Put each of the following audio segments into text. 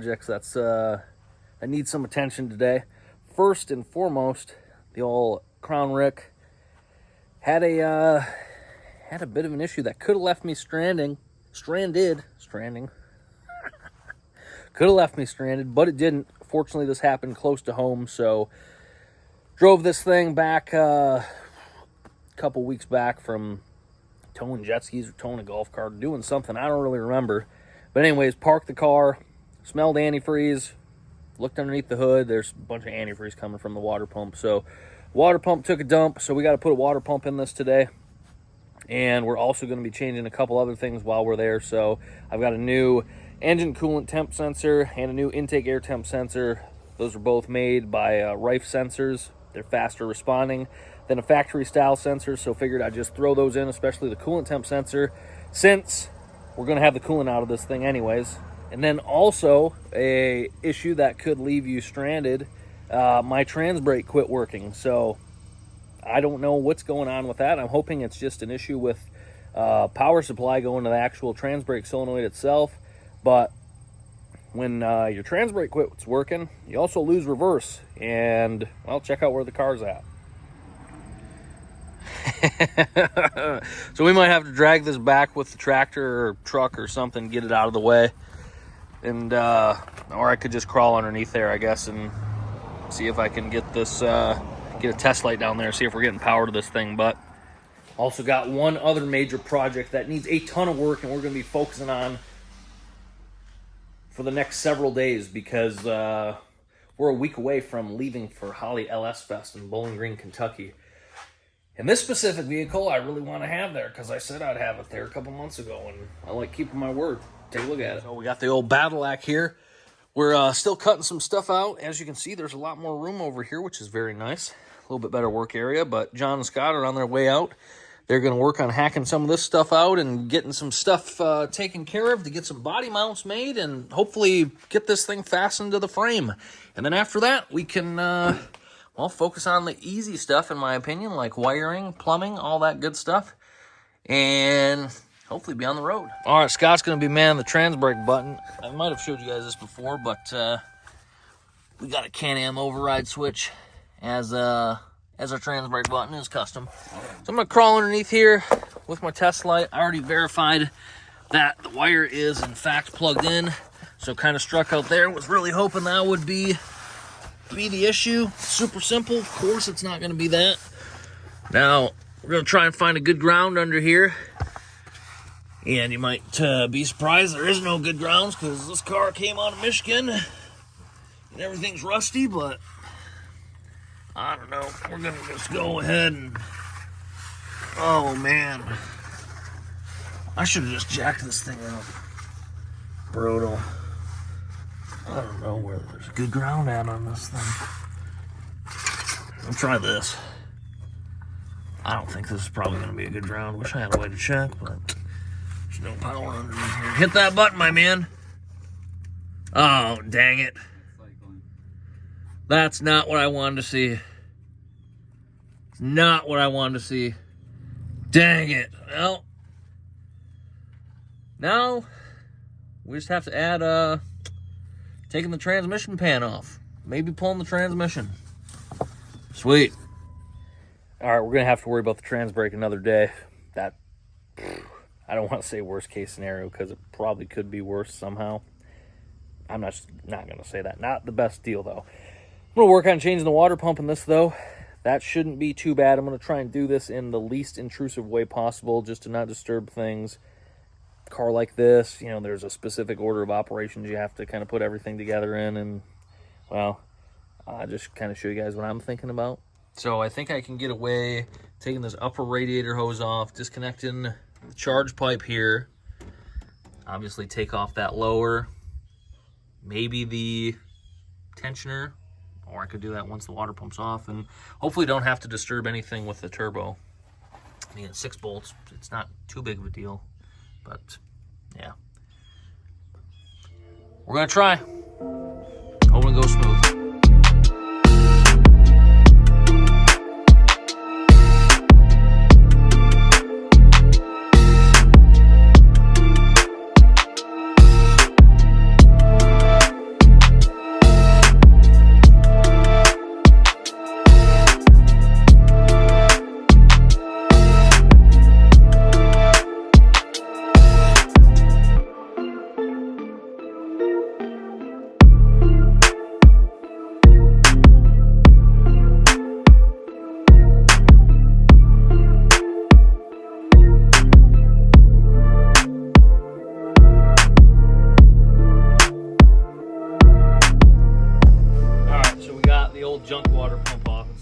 projects that need some attention today. First and foremost, the old Crown Rick had a bit of an issue that could have left me stranded. Could have left me stranded, but it didn't. Fortunately, this happened close to home, so drove this thing back a couple weeks back from towing jet skis or towing a golf cart, doing something, I don't really remember. But anyways, parked the car, smelled antifreeze, looked underneath the hood, there's a bunch of antifreeze coming from the water pump. So water pump took a dump, so we got to put a water pump in this today. And we're also going to be changing a couple other things while we're there. So I've got a new engine coolant temp sensor and a new intake air temp sensor. Those are both made by Rife Sensors. They're faster responding than a factory style sensor, so figured I'd just throw those in, especially the coolant temp sensor, since we're going to have the coolant out of this thing anyways. And then also a issue that could leave you stranded, my trans brake quit working. So I don't know what's going on with that. I'm hoping it's just an issue with power supply going to the actual trans brake solenoid itself. But when your trans brake quit's working, you also lose reverse. And, well, check out where the car's at. So we might have to drag this back with the tractor or truck or something, get it out of the way. And, or I could just crawl underneath there, I guess, and see if I can get this, get a test light down there, see if we're getting power to this thing. But also got one other major project that needs a ton of work, and we're going to be focusing on for the next several days, because we're a week away from leaving for Holley LS Fest in Bowling Green, Kentucky. And this specific vehicle I really want to have there, because I said I'd have it there a couple months ago, and I like keeping my word. Take a look at it. So we got the old Badillac here. We're still cutting some stuff out. As you can see, there's a lot more room over here, which is very nice. A little bit better work area, but John and Scott are on their way out. They're going to work on hacking some of this stuff out and getting some stuff taken care of to get some body mounts made and hopefully get this thing fastened to the frame. And then after that, we can, well, focus on the easy stuff, in my opinion, like wiring, plumbing, all that good stuff, and hopefully be on the road. All right, Scott's going to be manning the trans brake button. I might have showed you guys this before, but we got a Can-Am override switch as our trans brake button is custom. So I'm going to crawl underneath here with my test light. I already verified that the wire is in fact plugged in, so kind of struck out there. Was really hoping that would be the issue. Super simple. Of course it's not going to be that. Now we're going to try and find a good ground under here, and you might be surprised there is no good grounds, because this car came out of Michigan and everything's rusty. But I don't know, we're going to just go ahead and, oh man, I should have just jacked this thing up. Brutal. I don't know where there's good ground at on this thing. I'll try this. I don't think this is probably going to be a good ground. Wish I had a way to check, but there's no power underneath here. Hit that button, my man. Oh, dang it. That's not what I wanted to see. It's not what I wanted to see. Dang it. Well, now we just have to add taking the transmission pan off. Maybe pulling the transmission. Sweet. All right, we're going to have to worry about the trans brake another day. That, I don't want to say worst case scenario, because it probably could be worse somehow. I'm not going to say that. Not the best deal, though. I'm going to work on changing the water pump in this, though. That shouldn't be too bad. I'm going to try and do this in the least intrusive way possible, just to not disturb things. Car like this, you know, there's a specific order of operations you have to kind of put everything together in. And, well, I'll just kind of show you guys what I'm thinking about. So I think I can get away taking this upper radiator hose off, disconnecting the charge pipe here. Obviously take off that lower. Maybe the tensioner. Or I could do that once the water pump's off, and hopefully don't have to disturb anything with the turbo. I mean, it's 6 bolts. It's not too big of a deal, but yeah. We're going to try. Hope it goes smooth.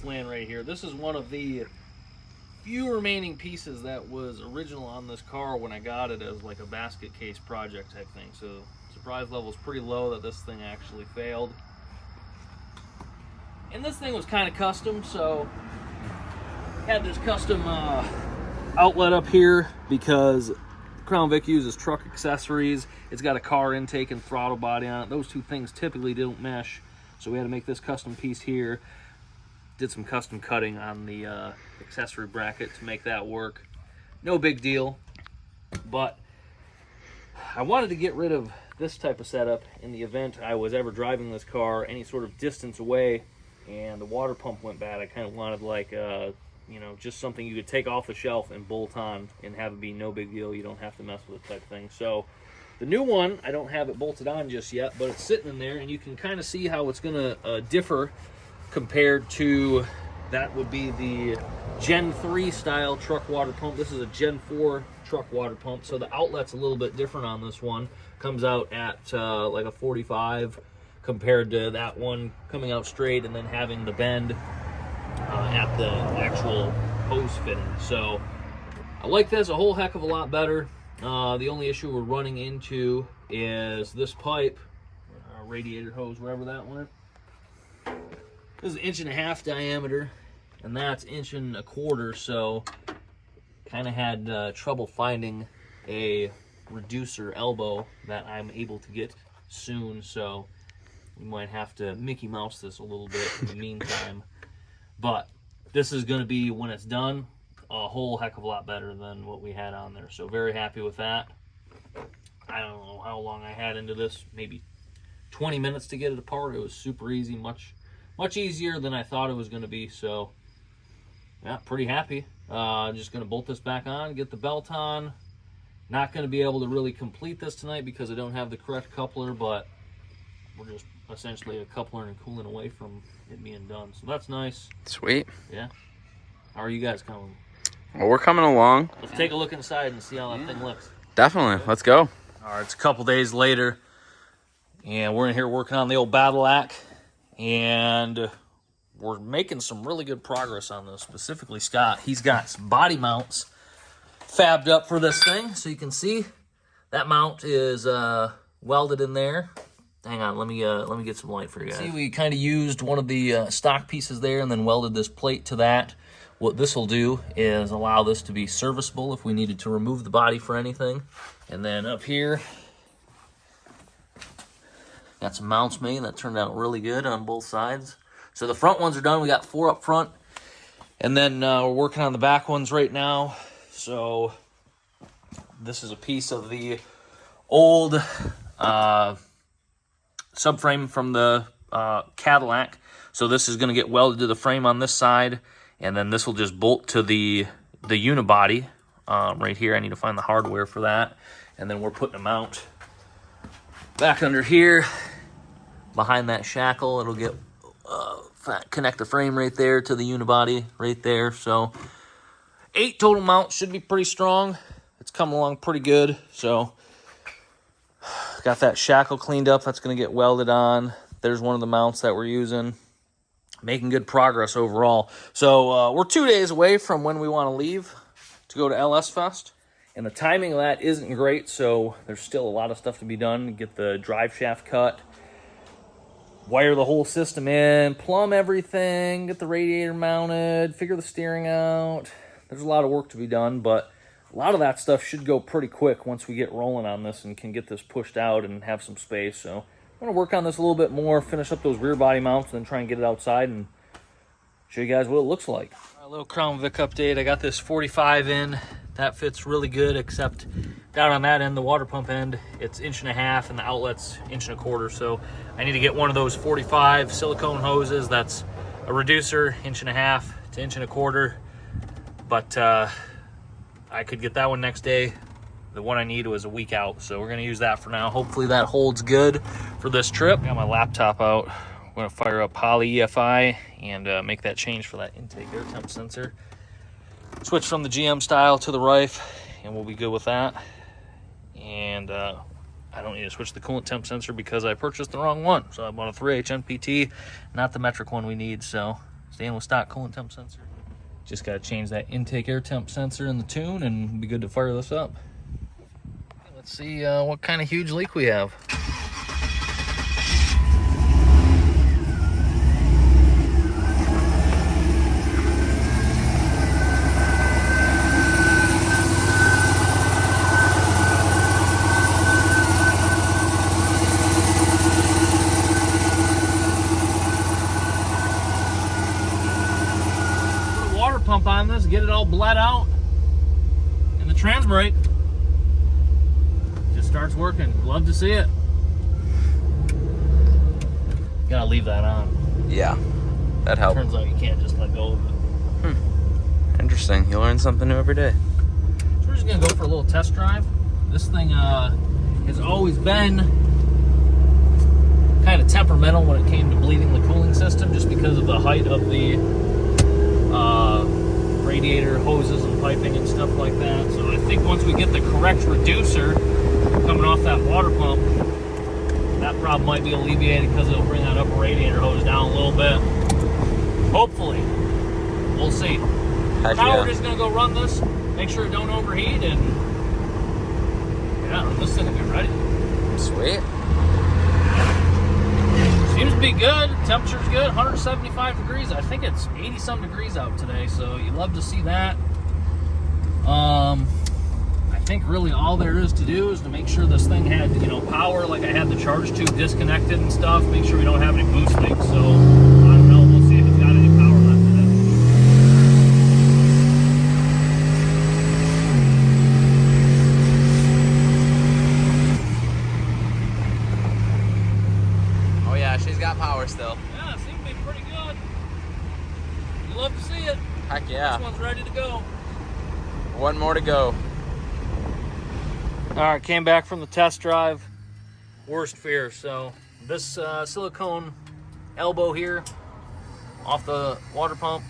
that's laying right here. This is one of the few remaining pieces that was original on this car when I got it as like a basket case project type thing. So surprise level is pretty low that this thing actually failed. And this thing was kind of custom, so had this custom outlet up here because Crown Vic uses truck accessories. It's got a car intake and throttle body on it. Those two things typically don't mesh, so we had to make this custom piece here. Did some custom cutting on the accessory bracket to make that work. No big deal, but I wanted to get rid of this type of setup in the event I was ever driving this car any sort of distance away and the water pump went bad. I kind of wanted like you know, just something you could take off the shelf and bolt on and have it be no big deal. You don't have to mess with it type thing. So the new one, I don't have it bolted on just yet, but it's sitting in there, and you can kind of see how it's going to differ compared to that would be the Gen 3 style truck water pump. This is a Gen 4 truck water pump, so the outlet's a little bit different on this one. Comes out at like a 45 compared to that one coming out straight and then having the bend at the actual hose fitting. So I like this a whole heck of a lot better. The only issue we're running into is this pipe, radiator hose, wherever that went. This is 1.5 inch diameter, and that's 1.25 inches, so kind of had trouble finding a reducer elbow that I'm able to get soon, so we might have to Mickey Mouse this a little bit in the meantime. But this is going to be, when it's done, a whole heck of a lot better than what we had on there. So very happy with that. I don't know how long I had into this, maybe 20 minutes to get it apart. It was super easy, much easier than I thought it was going to be. So yeah, pretty happy. Just going to bolt this back on, get the belt on. Not going to be able to really complete this tonight because I don't have the correct coupler, but we're just essentially a coupler and coolant away from it being done. So that's nice. Sweet. Yeah. How are you guys coming? Well, we're coming along. Let's take a look inside and see how that thing looks. Definitely. Let's go. All right, it's a couple days later, and we're in here working on the old Badillac, and we're making some really good progress on this, specifically Scott. He's got some body mounts fabbed up for this thing, so you can see that mount is welded in there. Hang on, let me get some light for you guys. See, we kind of used one of the stock pieces there and then welded this plate to that. What this will do is allow this to be serviceable if we needed to remove the body for anything. And then up here, got some mounts made that turned out really good on both sides. So the front ones are done. We got 4 up front. And then we're working on the back ones right now. So this is a piece of the old subframe from the Cadillac. So this is going to get welded to the frame on this side, and then this will just bolt to the unibody right here. I need to find the hardware for that. And then we're putting a mount back under here behind that shackle. It'll get connect the frame right there to the unibody right there. So 8 total mounts, should be pretty strong. It's coming along pretty good. So got that shackle cleaned up. That's going to get welded on. There's one of the mounts that we're using. Making good progress overall. So we're 2 days away from when we want to leave to go to LS Fest. And the timing of that isn't great, so there's still a lot of stuff to be done. Get the drive shaft cut, wire the whole system in, plumb everything, get the radiator mounted, figure the steering out. There's a lot of work to be done, but a lot of that stuff should go pretty quick once we get rolling on this and can get this pushed out and have some space. So I'm going to work on this a little bit more, finish up those rear body mounts, and then try and get it outside and show you guys what it looks like. A little Crown Vic update. I got this 45 in. That fits really good, except down on that end, the water pump end, it's 1.5 inches, and the outlet's 1.25 inches. So I need to get one of those 45 silicone hoses. That's a reducer, 1.5 inches to 1.25 inches. But I could get that one next day. The one I need was a week out, so we're going to use that for now. Hopefully that holds good for this trip. Got my laptop out. I'm going to fire up Holley EFI and make that change for that intake air temp sensor. Switch from the GM style to the Rife, and we'll be good with that. And I don't need to switch the coolant temp sensor because I purchased the wrong one. So I bought a 3H NPT, not the metric one we need. So Stainless stock coolant temp sensor. Just got to change that intake air temp sensor in the tune and we'll be good to fire this up. Let's see what kind of huge leak we have. Pump on this, get it all bled out, and the trans brake just starts working. Love to see it. Gotta leave that on. Yeah, that helped. Turns out you can't just let go of it. Interesting. You learn something new every day. So we're just gonna go for a little test drive. This thing has always been kind of temperamental when it came to bleeding the cooling system, just because of the height of the radiator hoses and piping and stuff like that. So I think once we get the correct reducer coming off that water pump, that problem might be alleviated because it'll bring that upper radiator hose down a little bit. Hopefully. We'll see. Now we're just going to go run this, make sure it don't overheat, and yeah, this thing will be ready. Sweet. Seems to be good. Temperature's good. 175 degrees. I think it's 80-some degrees out today, so you love to see that. I think really all there is to do is to make sure this thing had, power. Like I had the charge tube disconnected and stuff. Make sure we don't have any boost leaks. So I don't know. We'll see if it's got any power left in it. She's got power still. Yeah, it seems to be pretty good. You love to see it. Heck yeah. This one's ready to go. One more to go. All right, came back from the test drive. Worst fear. So this silicone elbow here off the water pump.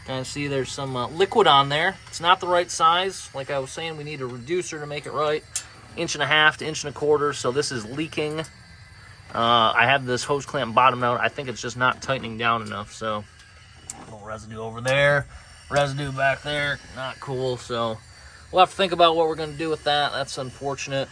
Kind of see there's some liquid on there. It's not the right size. Like I was saying, we need a reducer to make it right. 1.5 to 1.25 inches. So this is leaking. I have this hose clamp bottomed out. I think it's just not tightening down enough. So a little residue over there, residue back there, not cool. So we'll have to think about what we're going to do with that. That's unfortunate,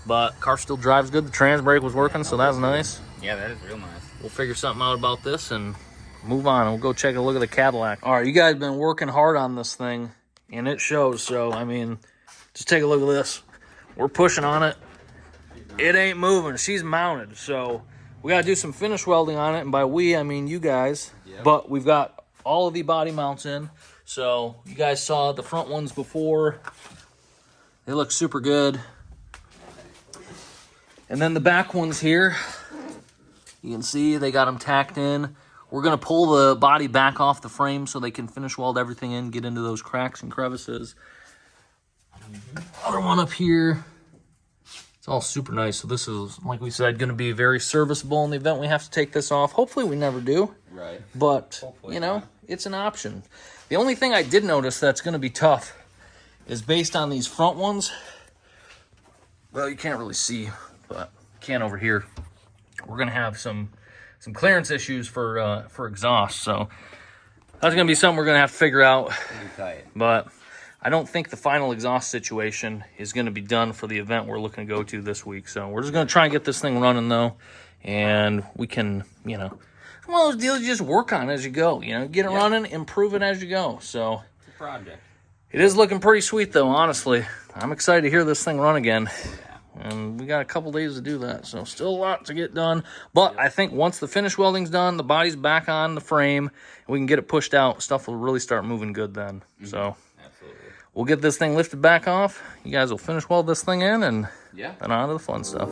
but car still drives good. The trans brake was working, so that's nice. Yeah, that is real nice. We'll figure something out about this and move on. We'll go check a look at the Cadillac. All right, you guys have been working hard on this thing, and it shows. So I mean, just take a look at this. We're pushing on it. It ain't moving. She's mounted, so we got to do some finish welding on it, and by we, I mean you guys. Yep. But we've got all of the body mounts in, so you guys saw the front ones before. They look super good. And then the back ones here, you can see they got them tacked in. We're going to pull the body back off the frame so they can finish weld everything in, get into those cracks and crevices. Other one up here. It's all super nice. So this is, like we said, going to be very serviceable in the event we have to take this off. Hopefully we never do. Right. But, you know, it's an option. The only thing I did notice that's going to be tough is based on these front ones. Well, you can't really see, but you can over here. We're going to have some clearance issues for exhaust. So that's going to be something we're going to have to figure out. But I don't think the final exhaust situation is going to be done for the event we're looking to go to this week. So we're just going to try and get this thing running, though. And we can, you know, one of those deals you just work on as you go. You know, get it running, improve it as you go. So it's a project. It is looking pretty sweet, though, honestly. I'm excited to hear this thing run again. And we got a couple days to do that. So still a lot to get done. But I think once the finish welding's done, the body's back on the frame, and we can get it pushed out, stuff will really start moving good then. So we'll get this thing lifted back off. You guys will finish weld this thing in, and then on to the fun stuff.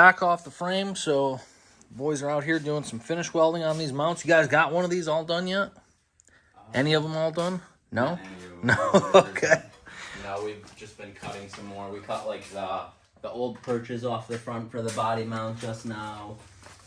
back off the frame, so boys are out here doing some finish welding on these mounts. You guys got one of these all done yet? Any of them all done? No? No? Okay. No, we've just been cutting some more. We cut like the old perches off the front for the body mount just now.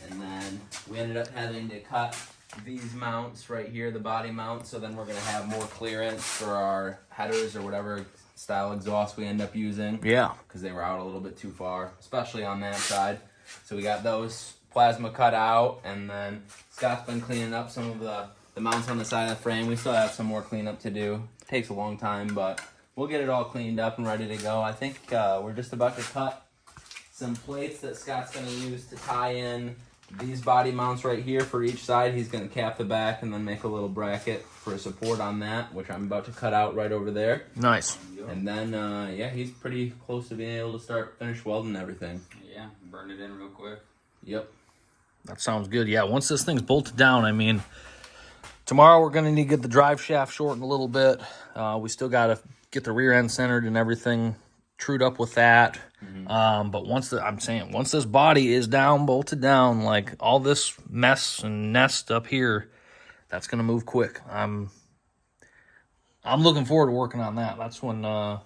And then we ended up having to cut these mounts right here, the body mount. So then we're going to have more clearance for our headers or whatever style exhaust we end up using. Yeah. Because they were out a little bit too far, especially on that side. So we got those plasma cut out. And then Scott's been cleaning up some of the mounts on the side of the frame. We still have some more cleanup to do. It takes a long time, but we'll get it all cleaned up and ready to go. I think we're just about to cut some plates that Scott's going to use to tie in these body mounts right here for each side. He's going to cap the back and then make a little bracket for support on that, which I'm about to cut out right over there. Nice. And then, yeah, he's pretty close to being able to start finish welding everything. Yeah, burn it in real quick. Yep. That sounds good. Yeah, once this thing's bolted down, I mean, tomorrow we're going to need to get the drive shaft shortened a little bit. We still got to get the rear end centered and everything trued up with that. But once this body is down, bolted down, like all this mess and nest up here, that's going to move quick. I'm looking forward to working on that. That's when I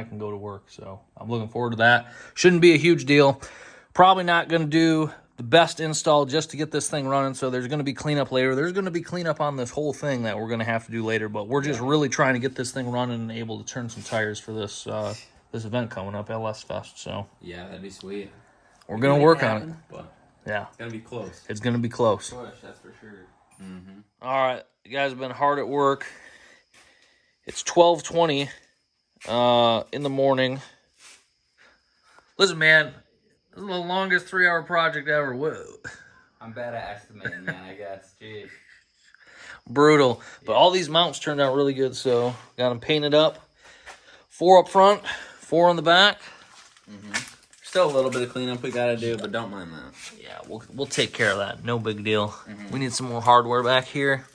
can go to work. So I'm looking forward to that. Shouldn't be a huge deal. Probably not going to do the best install just to get this thing running, so there's going to be cleanup later. There's going to be cleanup on this whole thing that we're going to have to do later, but we're just really trying to get this thing running and able to turn some tires for this this event coming up, LS Fest. So Yeah, that'd be sweet. we're going to work on it. But Yeah, it's going to be close. it's going to be close. Push, that's for sure. All right, you guys have been hard at work. It's 12:20 in the morning. Listen, man, this is the longest 3-hour project ever. Whoa. I'm bad at estimating, man, I guess. Jeez. Brutal. But all these mounts turned out really good, so got them painted up. 4 up front, 4 on the back. Still a little bit of cleanup we got to do, but don't mind that. Yeah, we'll take care of that. No big deal. We need some more hardware back here.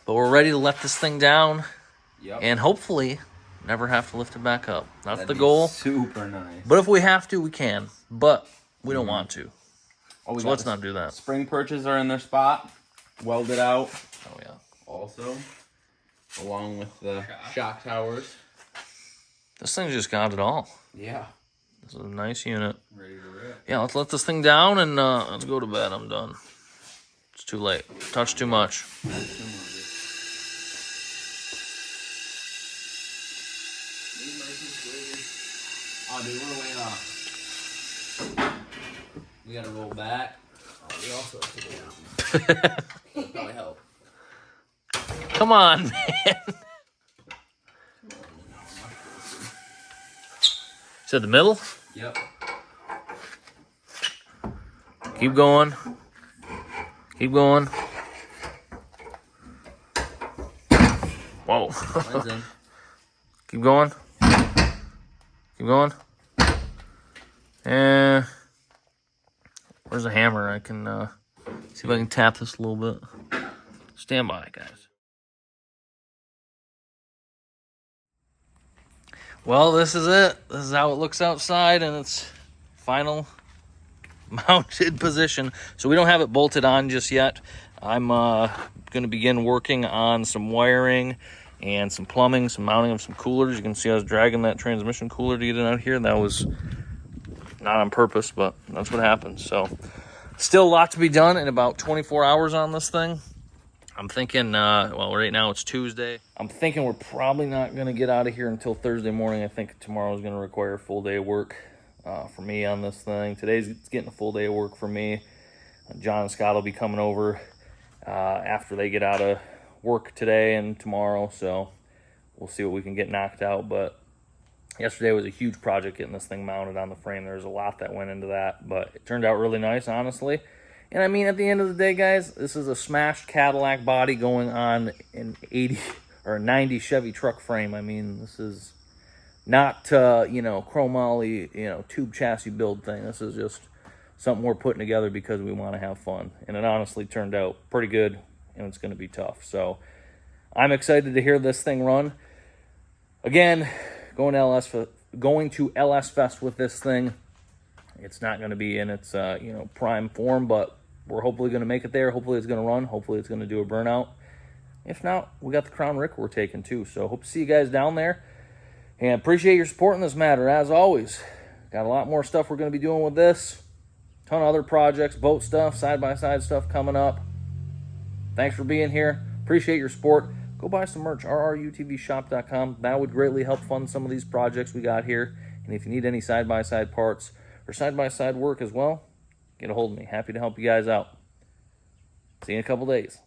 But we're ready to let this thing down Yep. and hopefully never have to lift it back up. That's That'd the be goal. Super nice. But if we have to, we can. But we don't want to. Oh, we So got let's the not do that. Spring perches are in their spot. Welded out Oh, yeah. also. Along with the shock towers. This thing's just got it all. Yeah. This is a nice unit. Ready to rip. Yeah, let's let this thing down and let's go to bed. I'm done. It's too late. Touched too much. Oh, dude, we're way off. We gotta roll back. Oh, we also have to go down. That'll probably help. Come on, man. Is it the middle? Yep. Keep going. Keep going. Whoa. Mine's in. Keep going. Keep going. And where's the hammer? I can see if I can tap this a little bit. Stand by, guys. Well, this is it. This is how it looks outside in its final mounted position. So we don't have it bolted on just yet. I'm going to begin working on some wiring and some plumbing, some mounting of some coolers. You can see I was dragging that transmission cooler to get it out here. That was not on purpose, but that's what happens. So still a lot to be done in about 24 hours on this thing. I'm thinking, well, right now it's Tuesday. I'm thinking we're probably not going to get out of here until Thursday morning. I think tomorrow is going to require a full day of work for me on this thing. It's getting a full day of work for me. John and Scott will be coming over after they get out of work today and tomorrow. So we'll see what we can get knocked out. But yesterday was a huge project getting this thing mounted on the frame. There's a lot that went into that, but it turned out really nice, honestly. And I mean, at the end of the day, guys, this is a smashed Cadillac body going on an 80 or a 90 Chevy truck frame. I mean, this is not, chrome moly, tube chassis build thing. This is just something we're putting together because we want to have fun. And it honestly turned out pretty good, and it's going to be tough. So I'm excited to hear this thing run. Again, going to LS Fest with this thing. It's not going to be in its prime form, but we're hopefully going to make it there. Hopefully it's going to run. Hopefully it's going to do a burnout. If not, we got the Crown Rick we're taking too. So hope to see you guys down there. And appreciate your support in this matter, as always. Got a lot more stuff we're going to be doing with this. Ton of other projects, boat stuff, side-by-side stuff coming up. Thanks for being here. Appreciate your support. Go buy some merch, rrutvshop.com. That would greatly help fund some of these projects we got here. And if you need any side-by-side parts or side-by-side work as well, get a hold of me. Happy to help you guys out. See you in a couple days.